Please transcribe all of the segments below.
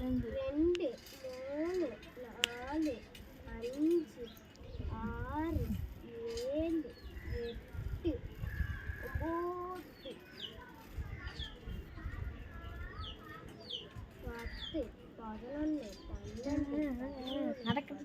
2 3 4 5 6 7 8 9 10 11 12 நடக்குது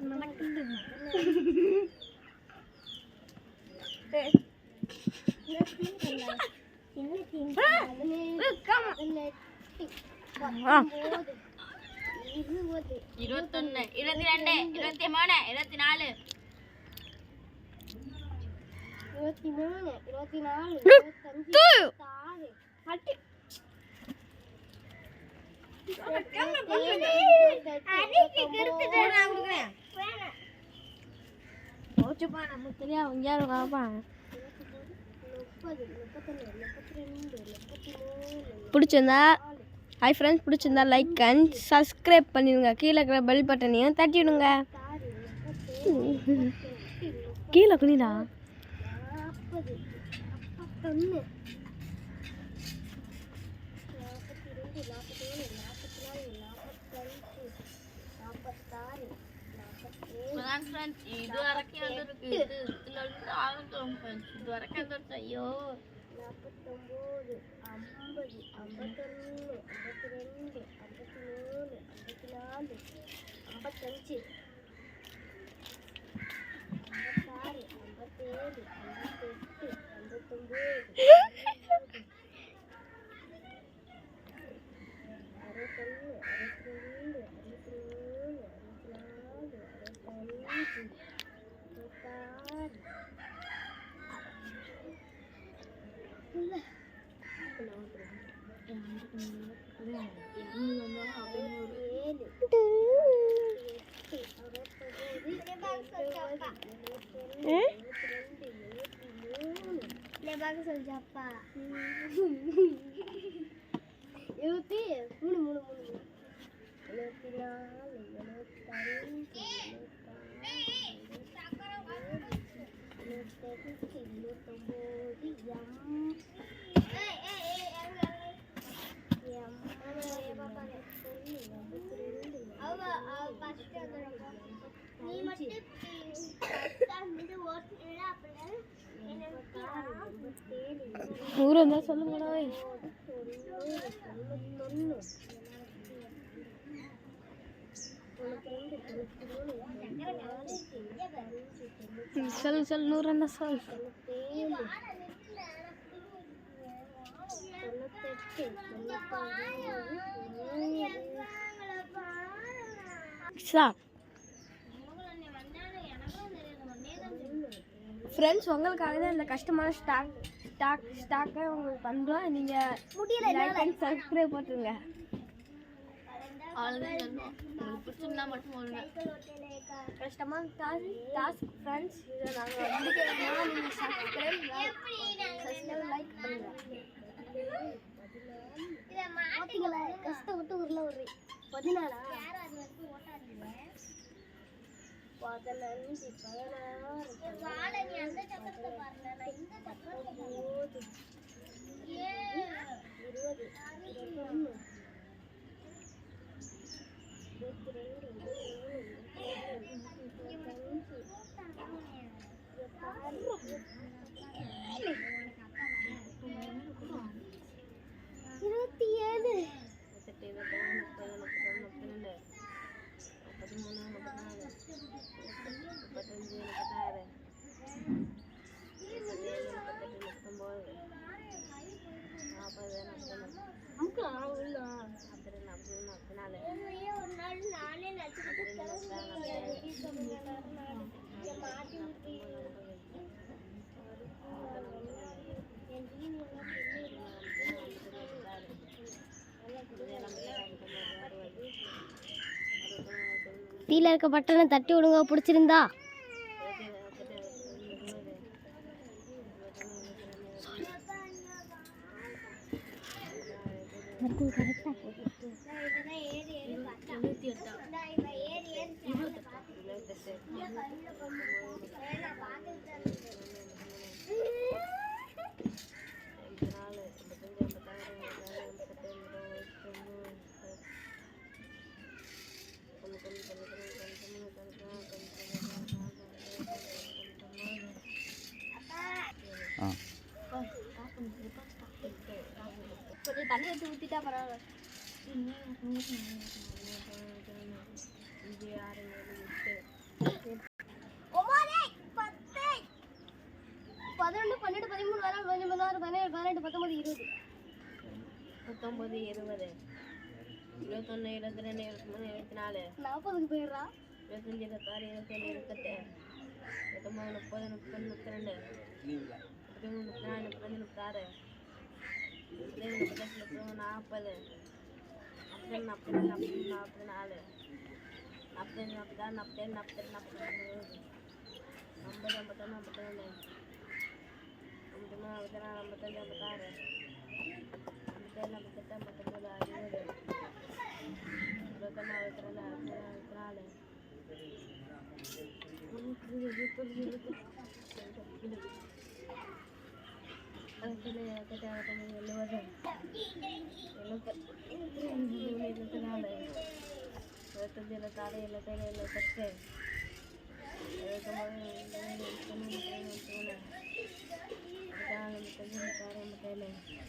பிடிச்சிருந்தா hi friends, பிடிச்சிருந்தா லைக் அண்ட் சப்ஸ்கிரைப் பண்ணிடுங்க. கீழே இருக்கிற பெல் பட்டனையும் தட்டி விடுங்க. கீழே குனிடா. 100 இருந்தா சொல்லுங்கடா. சொல்லு 100 இருந்தா சொல். ஃப்ரெண்ட்ஸ், உங்களுக்காக தான் இந்த கஷ்டமான ஸ்டாக்கை உங்களுக்கு பண்ணுறோம். நீங்கள் லைக் அண்ட் சப்ஸ்கிரைப் போட்டுருங்க. கஷ்டமான டாஸ்க் ஃப்ரெண்ட்ஸ், இதை நாங்கள் முடிக்கிறோம்னா நீங்கள் சப்ஸ்கிரைப் லைக் பண்ணுங்கள். பார்த்தீங்களா, கஷ்டப்பட்டு ஊரில் ஒரு 14 கீழே இருக்க பட்டனை தட்டி விடுங்க பிடிச்சிருந்தா. கொஞ்சம் தண்ணி எடுத்து ஊற்றிட்டா பரவாயில்ல. 5, 6, 7, 8, 11, 12, 13, 14, 15, 16, 17, 18, 19, 20. 19, 20, 21, 22, 23, 24, 40க்கு போயிடுறா. 25, 26, 27, 28, 29, 30, 32, 33, 34, 35, 36, 37, 38, 40, 40, 44, 45, 46, 47, 48, 49, 50, 51, 52, 54, 55,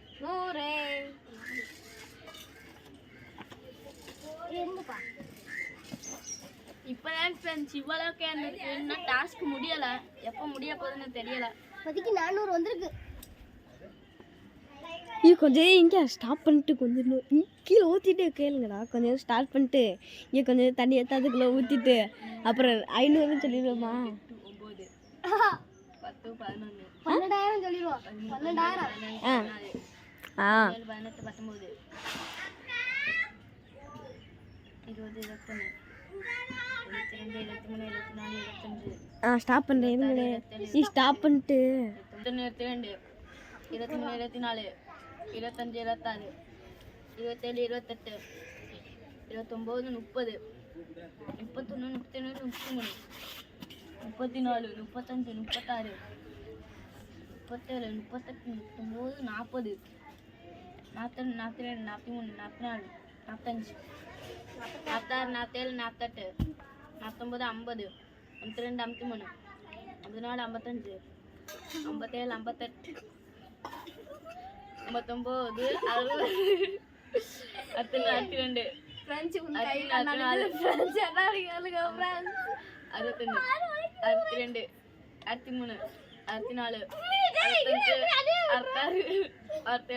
56, 57, இப்பதான் ஃப்ரெண்ட்ஸ் இவ்வளவுக்கு என்ன டாஸ்க் முடியல, எப்போ முடிய போகுதுன்னு தெரியல. இப்போதைக்கு 400 வந்திருக்கு. இது கொஞ்சம் இங்கே ஸ்டாப் பண்ணிட்டு கொஞ்சம் கீழே ஊற்றிட்டு கேளுங்கடா. கொஞ்சம் ஸ்டார்ட் பண்ணிட்டு இங்கே கொஞ்சம் தண்ணி எடுத்து அதுக்குள்ளே ஊற்றிட்டு அப்புறம் 500 சொல்லிடுவோமா? 10, 11, 12,000 சொல்லிடுவோம். 12,000. 18, 19, 20, 21, 22, 23, 24, 25. ஸ்டாப் பண்ணுறேன். நீ ஸ்டாப் பண்ணிட்டு 22, 23, 24, 25, 26, 27, 28, 29, 30, 31, 32, 33, 34, 35, 36, 37, 38, 39, 40, 42, 43, 44, 45, 46, 47, 48, 49, 50, 52, 53, 54, 55, 57, 58, 59, 60, 62, ஃப்ரெண்ட்ஸ் 64, 63, 64, 65, 66, 67, 69, 70, 71, 72, 73, 74, 75, 76, 77, 78, 81, 82, 83,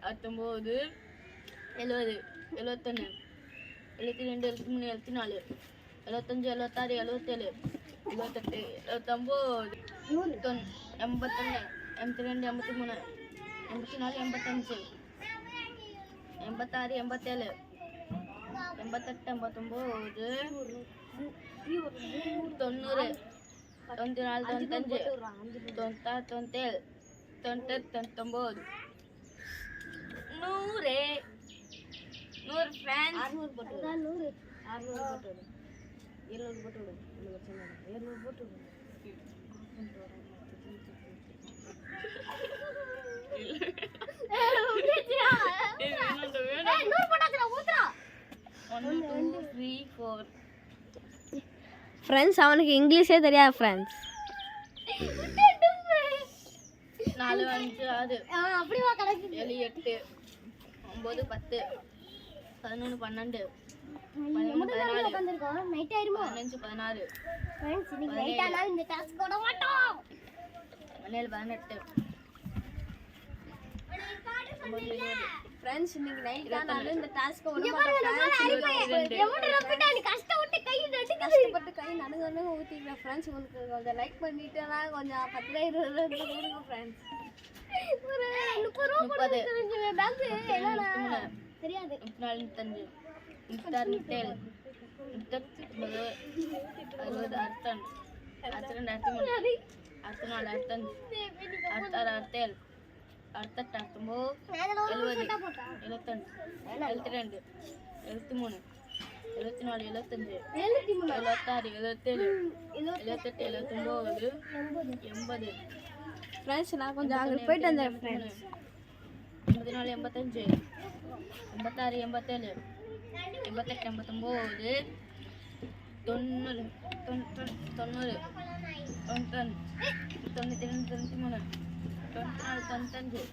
84, 85, 86, 87, 88, 89, 90, 94, 95, 96, 97, 98, 99, 100 ஃப்ரெண்ட்ஸ். 600 போட்டு 600 போட்டு 700 போட்டு 700 போட்டு ஃப்ரெண்ட்ஸ் அவனுக்கு இங்கிலீஷே தெரியாது ஃப்ரெண்ட்ஸ். 4, 5, 6, 7, 8, 9, 10, 11, 12, 15, 16, 17, 18, ஃப்ரெண்ட்ஸ் இன்னைக்கு நைட் தான் நான் இந்த டாஸ்க் கஷ்டப்பட்டு கை நடுங்க ஊற்றிக்கிறேன் ஃப்ரெண்ட்ஸ். உங்களுக்கு கொஞ்சம் லைக் பண்ணிட்டேன்னா கொஞ்சம் 10, 20 கொடுங்க ஃப்ரெண்ட்ஸ். ஒரு 30 தெரியாது. 34, 35, 36, 37, 38, 60, 62, 63, 64, 65, 66, 67, 68, 19, 70, 71, 72, 73, 74, 75, 76, 77, 78, 79, 80. ஃப்ரெண்ட்ஸ் நான் கொஞ்சம் அங்கே போயிட்டு வந்தேன் ஃப்ரெண்ட்ஸ். 84, 84 85 86 87 88 89 90 90 91 92 93 94 95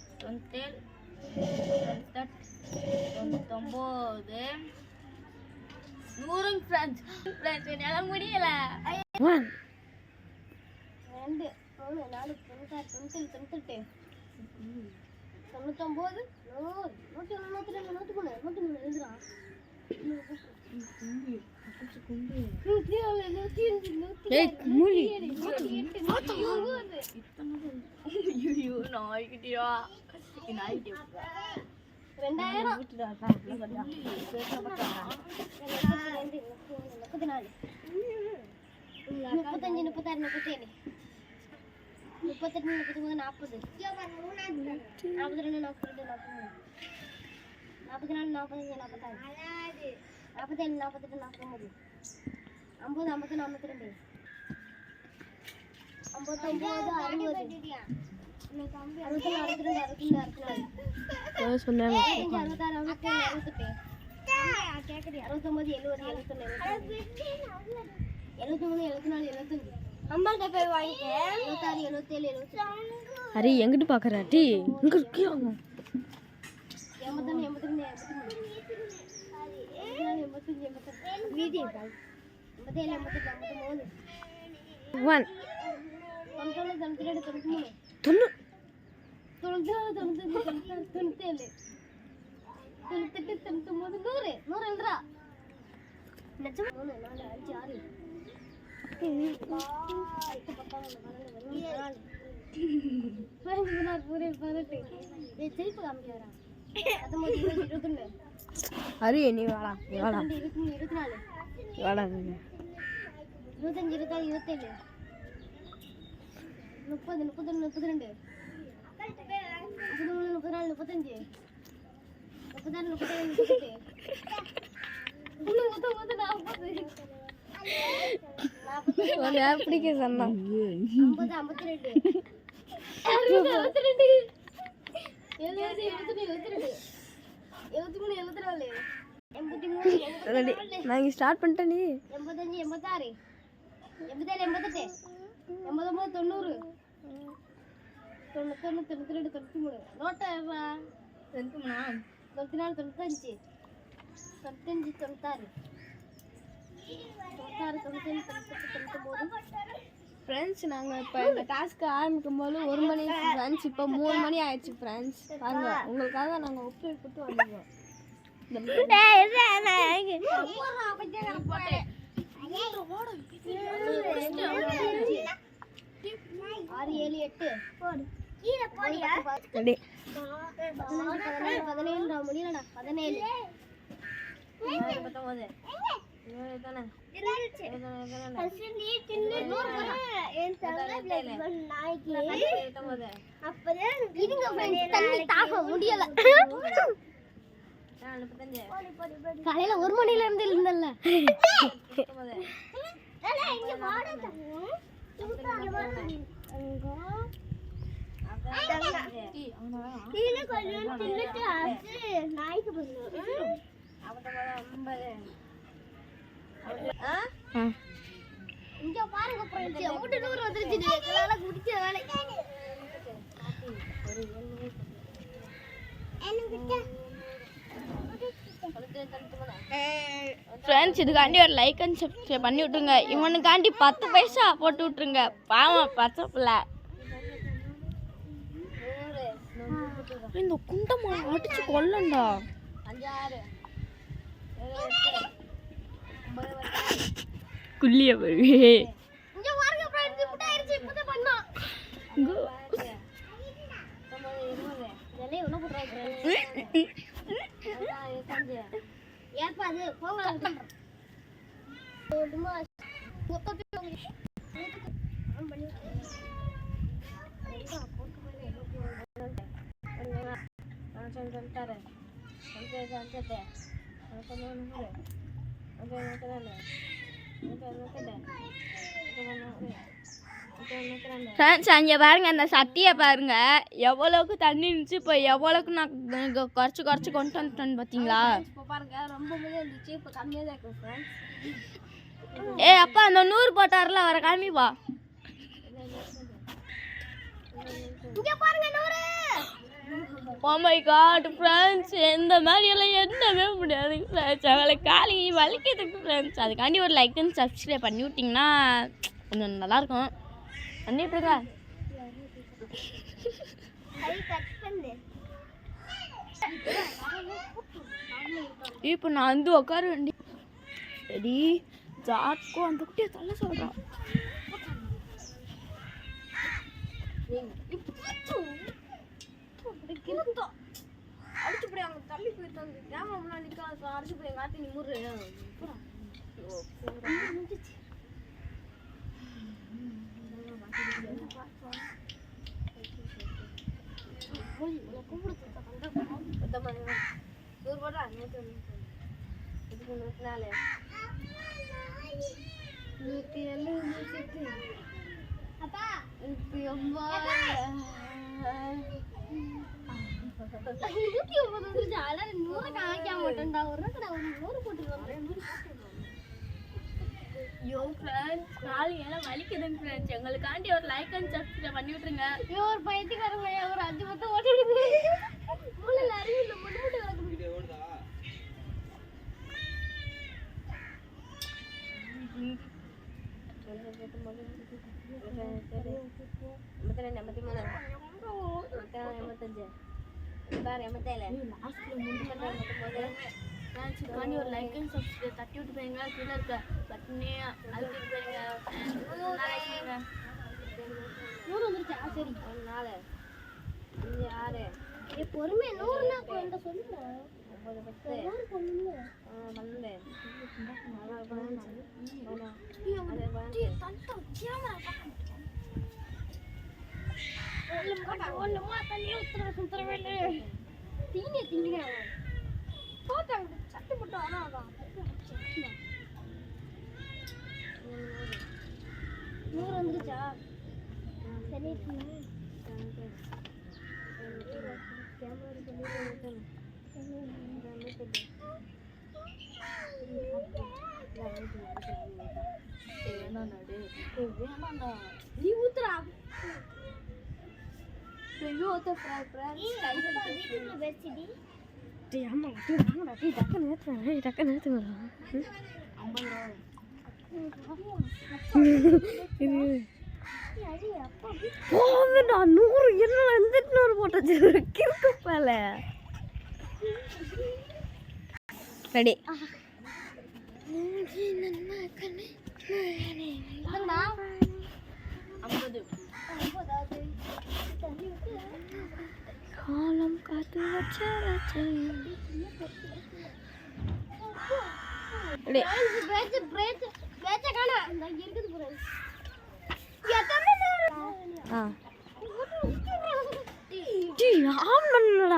96 97 நூறு ஃப்ரெண்ட்ஸ் என்னால முடியல 1 2 3 4 5 6 7 8 99 100 101 103 எழுதுறா அரி எங்கிட்டு பாக்குற டி இங்க இருக்கியாங்க 1 அரி நீ வாடா 24 வாடா 25 26 27 30 31 32 33 34 35 36 37 38 பிடிக்க சொன்னா 50 52 62 நாங்க ஸ்டார்ட் பண்ணிட்டேன் நீ 85 86 87 88 89 90 91 92 93 நோட்டா 94 95 96 ஃப்ரெண்ட்ஸ் நாங்கள் இப்போ இந்த டாஸ்க்கு ஆரம்பிக்கும் போது 1 மணி ஃப்ரெண்ட்ஸ் இப்போ 3 மணி ஆயிடுச்சு ஃப்ரெண்ட்ஸ் வாங்க உங்களுக்காக நாங்கள் உப்பு போட்டு வந்துடுவோம் 6 7 8 17 முடியலடா 17 19 காலையில 1 மணில இருந்து இருந்தல்ல இங்க பாருங்க ஃப்ரெண்ட்ஸ் ஓட்டு நூறு வந்துருச்சு இதனால குடிச்ச வேலை ஃப்ரெண்ட்ஸ் இதுக்காண்டி ஒரு லைக் அண்ட் சப்ஸ்கிரைப் பண்ணி விட்டுருங்க இவனுக்காண்டி 10 பைசா போட்டு விட்டுருங்க பாவம் பச்சை பிள்ளை இந்த குண்டமா அடிச்சு கொல்லண்டா 5 6 குள்ளிய போய் இங்க பாருங்க फ्रेंड्स இப்படி ஆயிருச்சு இப்பதான் பண்ணா இதெல்லாம் என்ன பண்றாங்க ஏப்பா அது போங்க ஓடுமா மொத்தத்தை ஆன் பண்ணி சொல்லிட்டாரு ஃப்ரெண்ட்ஸ் அங்கே பாருங்க, அந்த சட்டியை பாருங்க எவ்வளோக்கு தண்ணி இருந்துச்சு, இப்போ எவ்வளோக்கு நான் குறைச்சி கொண்டு வந்துட்டேன்னு பார்த்தீங்களா? இப்போ பாருங்க ரொம்பவே இருந்துச்சு, இப்போ கம்மியாக தான் இருக்கு ஃப்ரெண்ட்ஸ். அப்பா அந்த 100 போட்டார்ல அவரை காமிப்பா. இங்கே பாருங்க 100. Oh my god ஃப்ரெண்ட்ஸ், இந்த மாதிரி எல்லாம் என்னவே முடியாது ஃப்ரெண்ட்ஸ். அவளை காலி வலிக்கிறதுக்கு ஃப்ரெண்ட்ஸ். அதுக்காண்டி ஒரு லைக் அண்ட் சப்ஸ்கிரைப் பண்ணி விட்டிங்கன்னா கொஞ்சம் நல்லாயிருக்கும். பண்ணிட்டுருங்க. இப்போ நான் வந்து உட்கார வேண்டி ரெடி ஜாட்கோ அந்த குட்டியை தள்ள சொல்கிறான். அடிச்சு போய் அங்கே தள்ளி போயிட்டாங்க. கேமரா முன்னாடி நிற்க அடிச்சு போய் எங்கள் ஆட்டி நிமுறு. வலிக்குதுங்க ஃப்ரெண்ட்ஸ். எங்களுக்காண்டி ஒரு லைக் அண்ட் சப்ஸ்கிரைப் பண்ணி விட்டுருங்க. ஒரு பைத்தியக்காரங்க ஒரு 5 மட்டும் ஓட்டிடுது. மூளையில் அறிவில்லை மட்டும் ஒரு லைக் அண்ட் சப்ஸ்கிரைப் தட்டி விட்டு போயிருங்க. கீழே இருக்க பட்டனே அழுத்திட்டு போயிருங்க. 100 வந்துருச்சா? சரி 4 6 பொறுமை 100னா கொண்ட சொல்லுங்க. 9 10 12 100 வந்துருச்சா? சரி நீ ஊத்துறா. போங்கடா 100 என்ன 200 போட்டாச்சு கிறுக்கு போல. ரெடி காலம் காத்து வச்ச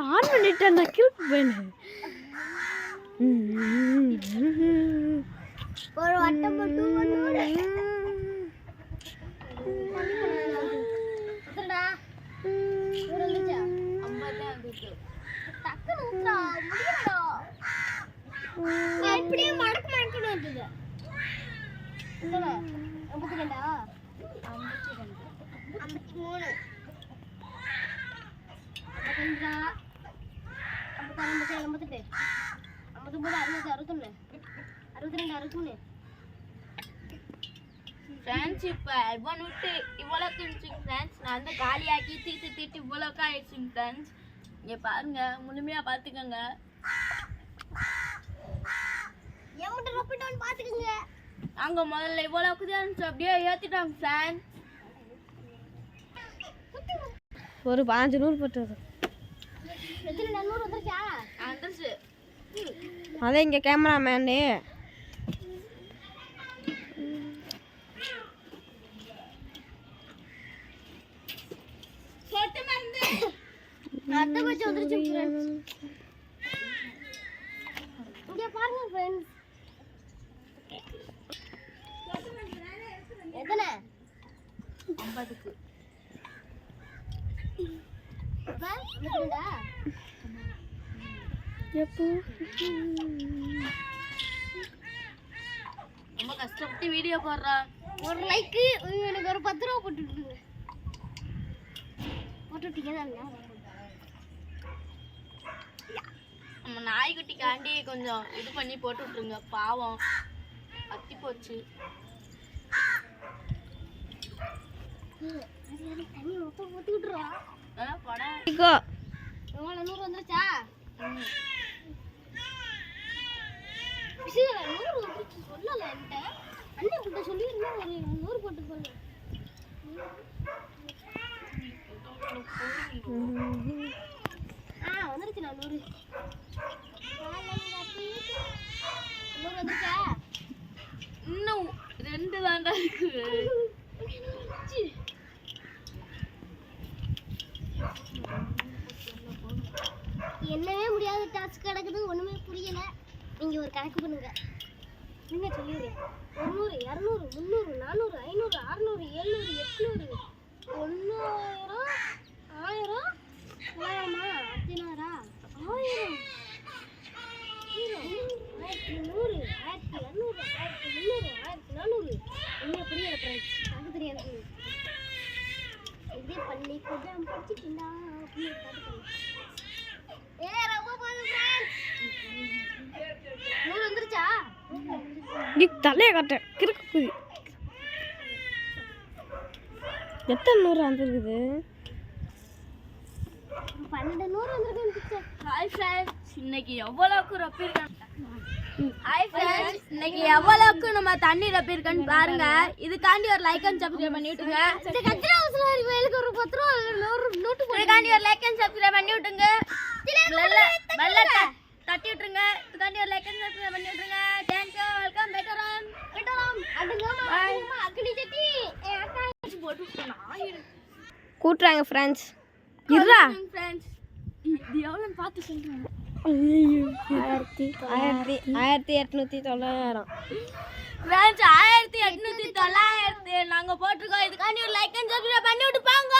ஆன் பண்ணிட்டேன் நான் கிறுக்கு போயினேன். ஒரு வட்டம் மட்டும் அப்படியே மடக்கு மடக்குன்னு வந்தது. 52 53 ஃப்ரெண்ட்ஸ் இப்போ இவன் விட்டு இவ்வளோக்கு இருந்துச்சுங்க ஃப்ரெண்ட்ஸ். நான் வந்து காலியாக்கி தீட்டு இவ்வளோக்கு ஆயிடுச்சுங்க ஃப்ரெண்ட்ஸ். இங்கே பாருங்க, முழுமையாக பார்த்துக்கோங்க. அங்கே முதல்ல இவ்வளோக்கு தான் இருந்துச்சு, அப்படியே ஏற்றிட்டாங்க ஃப்ரெண்ட்ஸ். ஒரு 500 போட்டு வந்துருச்சு. அதே இங்கே கேமராமேனு பாருங்க ஃப்ரெண்ட்ஸ் எத்தனை 50க்கு ரொம்ப கஷ்டப்பட்டு வீடியோ போடுறா. ஒரு லைக்கு எனக்கு ஒரு 10 ரூபா போட்டு விட்டுருங்க. போட்டு விட்டீங்க. நம்ம நாய்க்குட்டிக்காண்டி கொஞ்சம் இது பண்ணி போட்டு விட்டுருங்க. பாவம் அத்தி போச்சு. தண்ணி போட்டு விட்டுருவா. படம் 100 வந்துருச்சா? 100 வந்துருச்சு சொல்லல என்கிட்ட. அண்ணன் கிட்ட சொல்லிருந்தா ஒரு 100 போட்டு போங்க. வந்துருச்சு. நான் 100 வந்துருச்சா? இன்னும் 2 தாண்டா இருக்கு. என்னவே முடியாத டாஸ்க் கிடக்குது. ஒண்ணுமே புரியல. நீங்க ஒரு கணக்கு பண்ணுங்க. நீங்க சொல்லிடுறேன். 100 200 300 400 500 600 700 800 1000 1000 1000மா 10000 1000 1200 1300 1400 என்ன புரியல ஃப்ரெண்ட்ஸ். அது தெரியாது. இதே பண்ணி கொஞ்சம் படிச்சிட்டீங்களா அப்படியே பாத்துக்கோங்க. ரொம்ப போதும் ஃப்ரெண்ட்ஸ். 100 வந்துருச்சா? நீ தலைய காட்ட கிறுக்கு. எத்தனை 100 வந்துருக்குது? 1200 வந்துருக்கு. ஹாய் ஃப்ரெண்ட்ஸ், இன்னைக்கு எவ்வளவுக்கு ரப்பிருக்காங்க. ஹாய் ஃப்ரெண்ட்ஸ், இன்னைக்கு எவ்வளவுக்கு நம்ம தண்ணி ரப்பிருக்கன்னு பாருங்க. இதுக்காண்டி ஒரு லைக் அண்ட் சப்ஸ்கிரைப் பண்ணி விட்டுங்க. இந்த கத்திரா அவசர வேலுக்கு ஒரு 10 ரூபாய் நோட்டு போட்டு இதுக்காண்டி ஒரு லைக் அண்ட் சப்ஸ்கிரைப் பண்ணி விட்டுங்க. பெல்ல தட்டி விட்டுருங்க. இதுக்காண்டி ஒரு லைக் அண்ட் சப்ஸ்கிரைப் பண்ணி விட்டுருங்க. Thank you. வெல்கம். பெட்டராம் அடுங்கம்மா அக்னி சட்டி போட்டு கூட்டுறாங்க ஃப்ரெண்ட்ஸ். இருடா ஃப்ரெண்ட்ஸ், இது எவ்வளோன்னு பார்த்து சொல்லுங்க. 1800 ஃப்ரெண்ட்ஸ், 1800 நாங்க போட்டிருக்கோம். இதுக்காண்டி ஒரு லைக் அண்ட் சப்ஸ்கிரைப் பண்ணி விட்டு பாங்க.